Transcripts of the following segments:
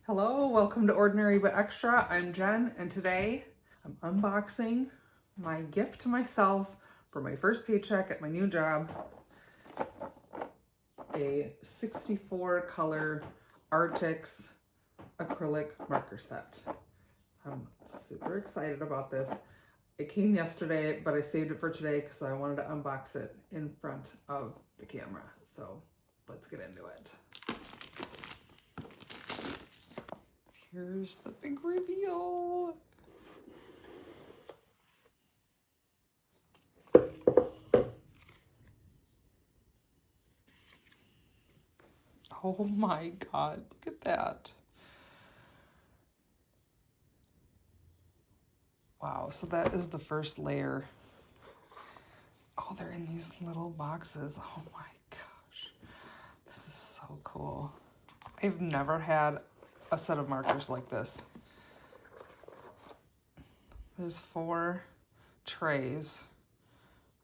Hello, welcome to Ordinary but Extra. I'm Jen, and today I'm unboxing my gift to myself for my first paycheck at my new job, a 64 color Artxx acrylic marker set. I'm super excited about this. It came yesterday, but I saved it for today because I wanted to unbox it in front of the camera. So let's get into it. Here's the big reveal. Oh my God, look at that. Wow, so that is the first layer. Oh, they're in these little boxes. Oh my gosh, this is so cool. I've never had a set of markers like this. There's 4 trays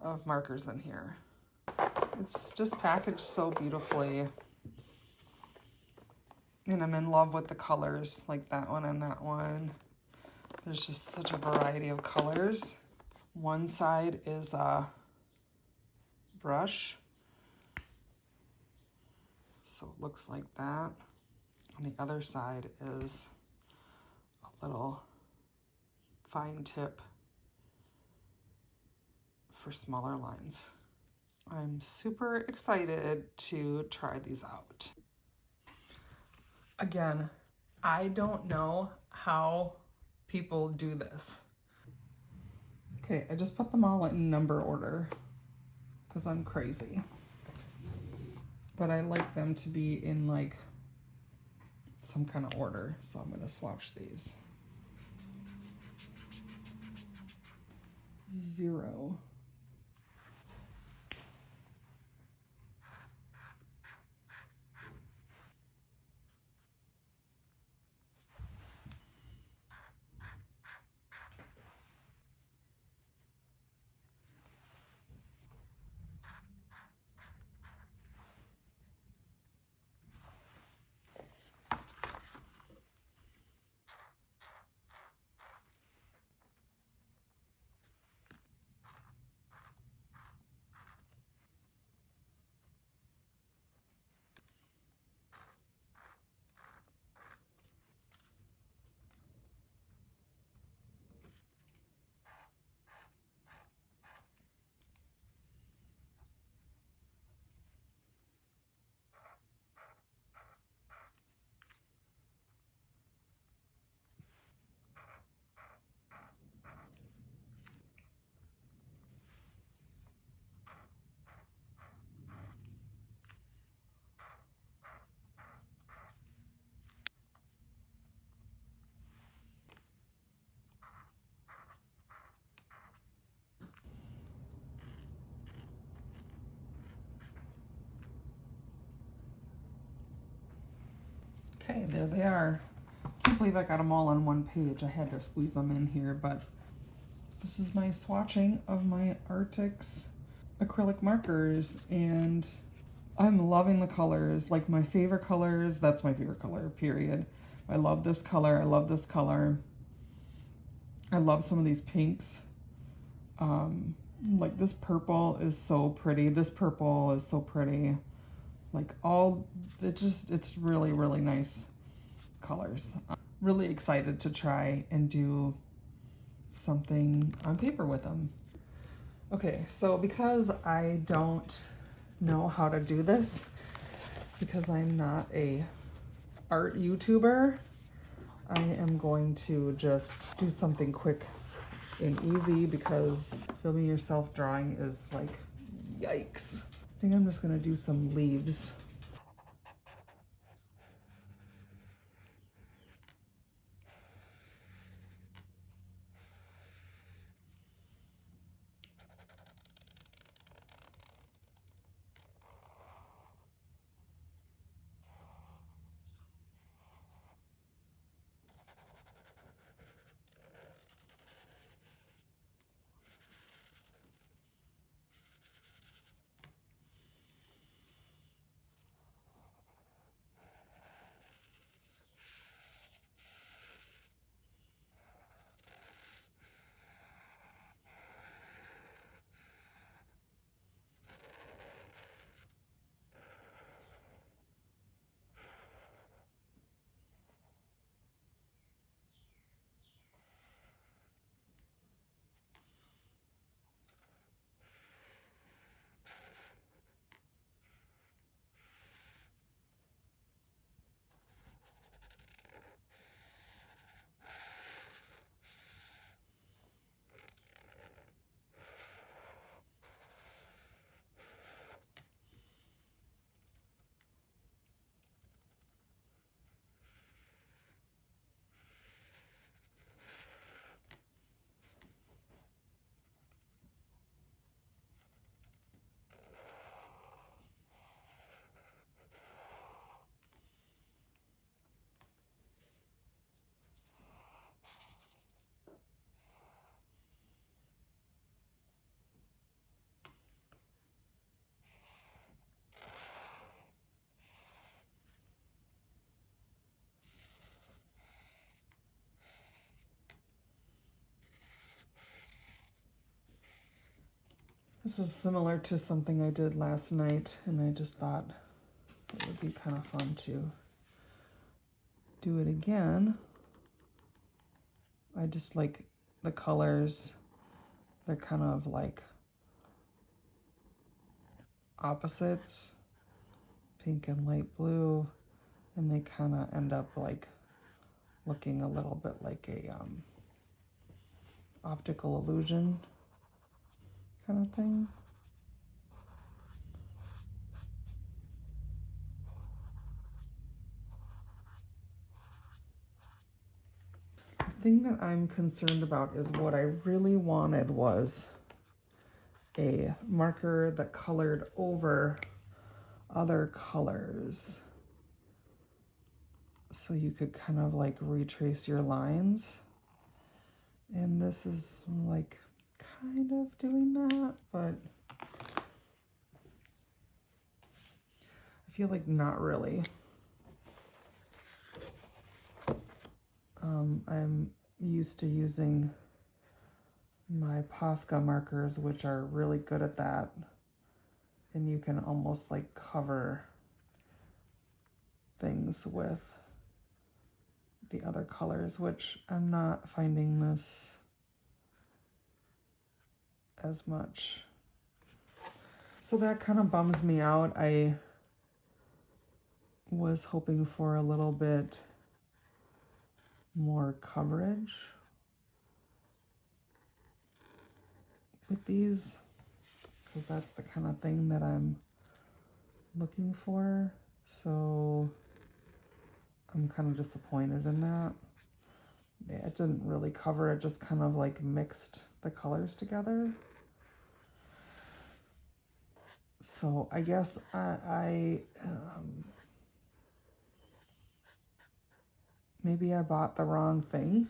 of markers in here. It's just packaged so beautifully. And I'm in love with the colors, like that one and that one. There's just such a variety of colors. One side is a brush. So it looks like that. On the other side is a little fine tip for smaller lines. I'm super excited to try these out. Again, I don't know how people do this. Okay, I just put them all in number order because I'm crazy. But I like them to be in like some kind of order, so I'm gonna swatch these. 0. Okay, there they are. Can't believe I got them all on one page. I had to squeeze them in here, but this is my swatching of my Artxx acrylic markers, and I'm loving the colors. Like my favorite colors, that's my favorite color, period. I love this color, I love this color. I love some of these pinks. Like this purple is so pretty. This purple is so pretty. Like it's really, really nice colors. I'm really excited to try and do something on paper with them. Okay, so because I don't know how to do this, because I'm not a art YouTuber, I am going to just do something quick and easy because filming yourself drawing is like, yikes. I think I'm just gonna do some leaves. This is similar to something I did last night, and I just thought it would be kind of fun to do it again. I just like the colors. They're kind of like opposites, pink and light blue, and they kind of end up like looking a little bit like a optical illusion kind of thing. The thing that I'm concerned about is what I really wanted was a marker that colored over other colors, so you could kind of like retrace your lines. And this is like kind of doing that, but I feel like not really. I'm used to using my Posca markers, which are really good at that. And you can almost like cover things with the other colors, which I'm not finding this as much. So that kind of bums me out. I was hoping for a little bit more coverage with these, because that's the kind of thing that I'm looking for. So I'm kind of disappointed in that. It didn't really cover it, just kind of like mixed the colors together. So I guess maybe I bought the wrong thing.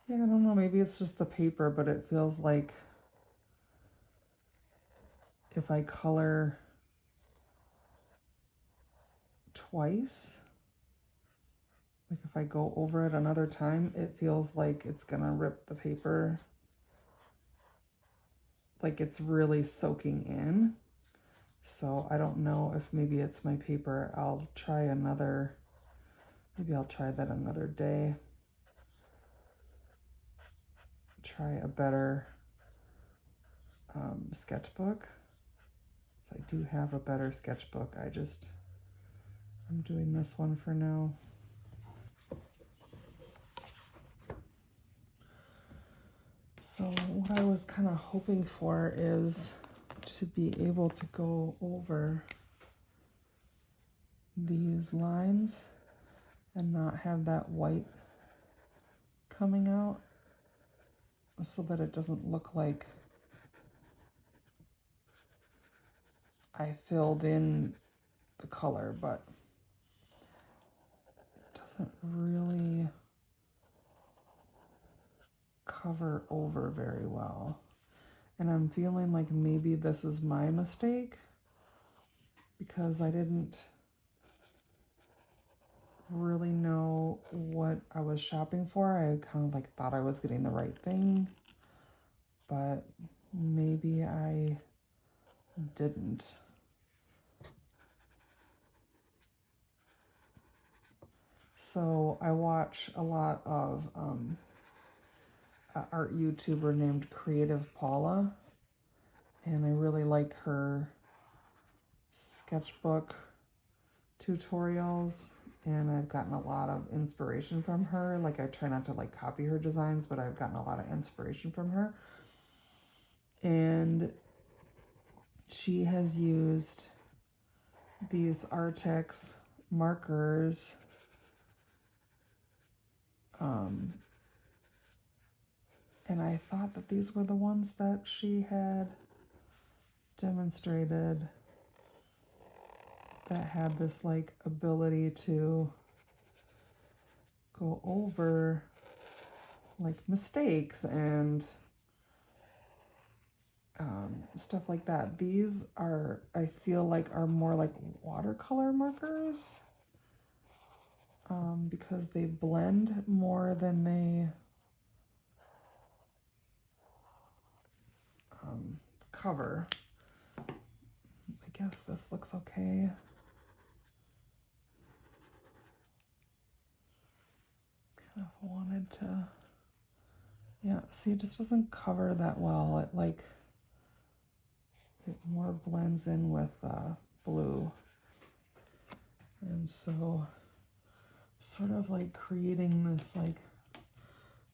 Yeah, I don't know, maybe it's just the paper, but it feels like if I color twice, like if I go over it another time, it feels like it's gonna rip the paper, like it's really soaking in. So I don't know if maybe it's my paper. I'll try another, maybe I'll try that another day. Try a better sketchbook. So I do have a better sketchbook. I'm doing this one for now. So what I was kind of hoping for is to be able to go over these lines and not have that white coming out, so that it doesn't look like I filled in the color, but it doesn't really cover over very well. And I'm feeling like maybe this is my mistake, because I didn't really know what I was shopping for. I kind of like thought I was getting the right thing, but maybe I didn't. So I watch a lot of an art YouTuber named Creative Paula, and I really like her sketchbook tutorials, and I've gotten a lot of inspiration from her. Like, I try not to like copy her designs, but I've gotten a lot of inspiration from her. And she has used these Artxx markers and I thought that these were the ones that she had demonstrated that had this like ability to go over like mistakes and stuff like that. These are, I feel like, are more like watercolor markers because they blend more than they cover. I guess this looks okay. Kind of wanted to, yeah, see, it just doesn't cover that well. It more blends in with blue. And so sort of like creating this like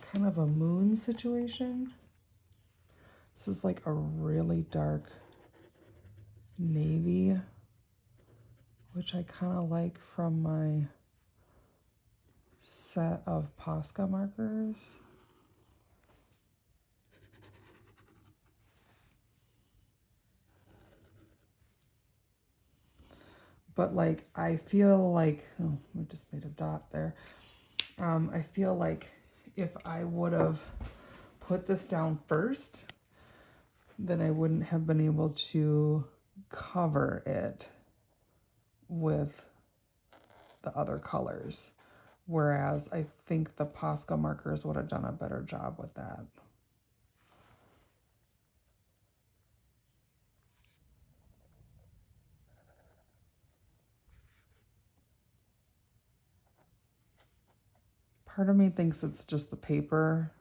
kind of a moon situation. This is like a really dark navy, which I kind of like from my set of Posca markers. But like, I feel like, oh, I just made a dot there. I feel like if I would have put this down first, then I wouldn't have been able to cover it with the other colors. Whereas I think the Posca markers would have done a better job with that. Part of me thinks it's just the paper,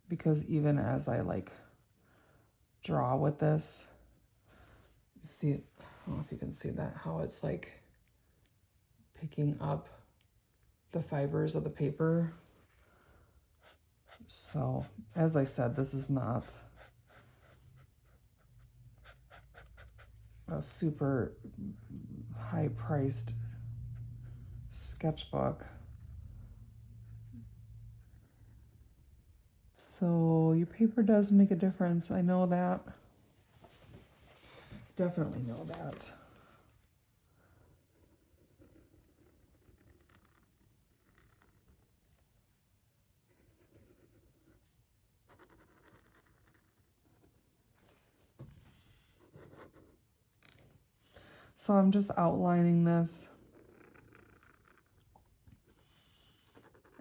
because even as I like draw with this, you see it, I don't know if you can see that, how it's like picking up the fibers of the paper. So as I said, this is not a super high-priced sketchbook. So your paper does make a difference. I know that. Definitely know that. So I'm just outlining this.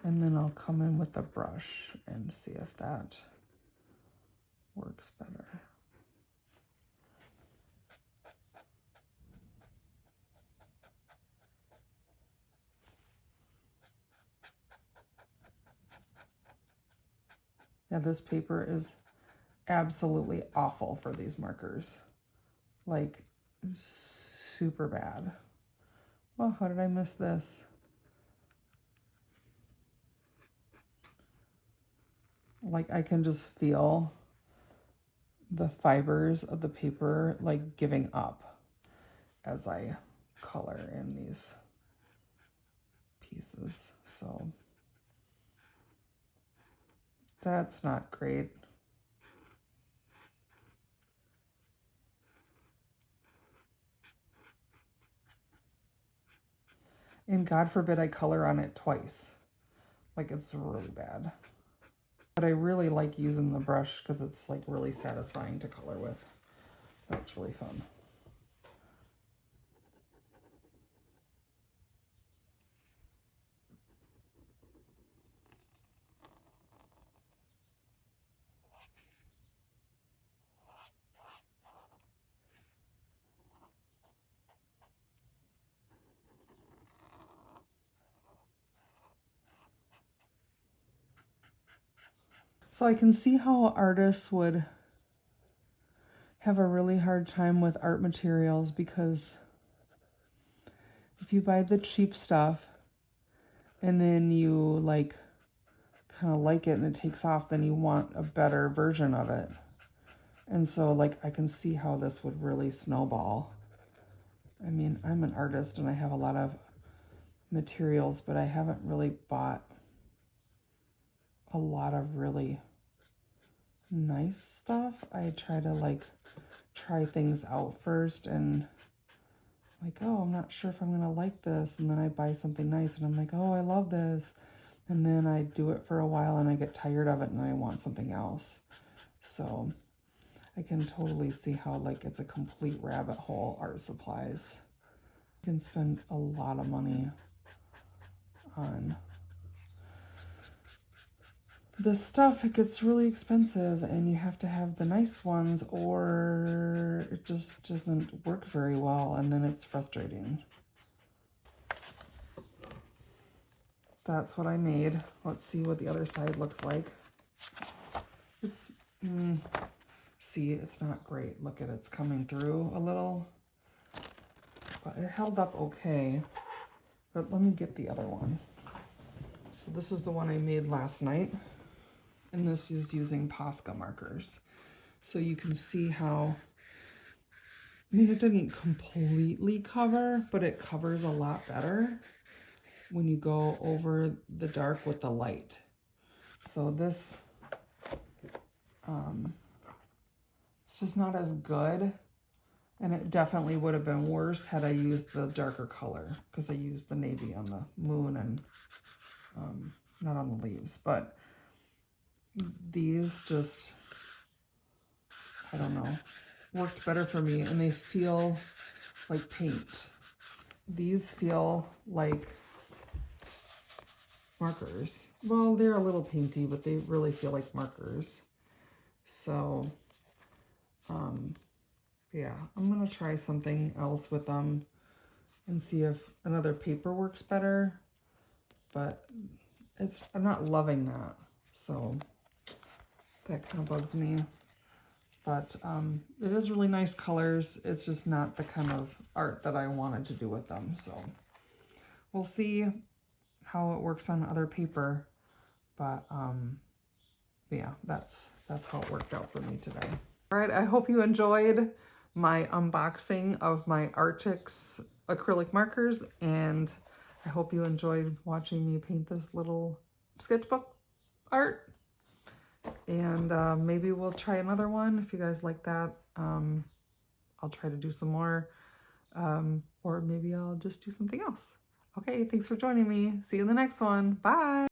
And then I'll come in with the brush and see if that works better. Yeah, this paper is absolutely awful for these markers. Like, super bad. Well, how did I miss this? Like, I can just feel the fibers of the paper like giving up as I color in these pieces. So that's not great. And God forbid I color on it twice. Like, it's really bad. But I really like using the brush because it's like really satisfying to color with. That's really fun. So I can see how artists would have a really hard time with art materials, because if you buy the cheap stuff and then you like kind of like it and it takes off, then you want a better version of it. And so like I can see how this would really snowball. I mean, I'm an artist and I have a lot of materials, but I haven't really bought a lot of really nice stuff. I try to like try things out first and like, oh, I'm not sure if I'm gonna like this, and then I buy something nice and I'm like, oh, I love this, and then I do it for a while and I get tired of it and I want something else. So I can totally see how like it's a complete rabbit hole, art supplies. You can spend a lot of money on this stuff. It gets really expensive and you have to have the nice ones or it just doesn't work very well, and then it's frustrating. That's what I made. Let's see what the other side looks like. It's, see, it's not great. Look at it, it's coming through a little, but it held up okay. But let me get the other one. So this is the one I made last night, and this is using Posca markers. So you can see how, I mean, it didn't completely cover, but it covers a lot better when you go over the dark with the light. So this, it's just not as good, and it definitely would have been worse had I used the darker color, because I used the navy on the moon and not on the leaves. But these just, I don't know, worked better for me, and they feel like paint. These feel like markers. Well, they're a little painty, but they really feel like markers. So, yeah, I'm gonna try something else with them and see if another paper works better, but I'm not loving that, so that kind of bugs me. But it is really nice colors. It's just not the kind of art that I wanted to do with them, so we'll see how it works on other paper. But yeah, that's how it worked out for me today. All right, I hope you enjoyed my unboxing of my Artxx acrylic markers, and I hope you enjoyed watching me paint this little sketchbook art. And maybe we'll try another one if you guys like that. I'll try to do some more, or maybe I'll just do something else. Okay, thanks for joining me. See you in the next one. Bye.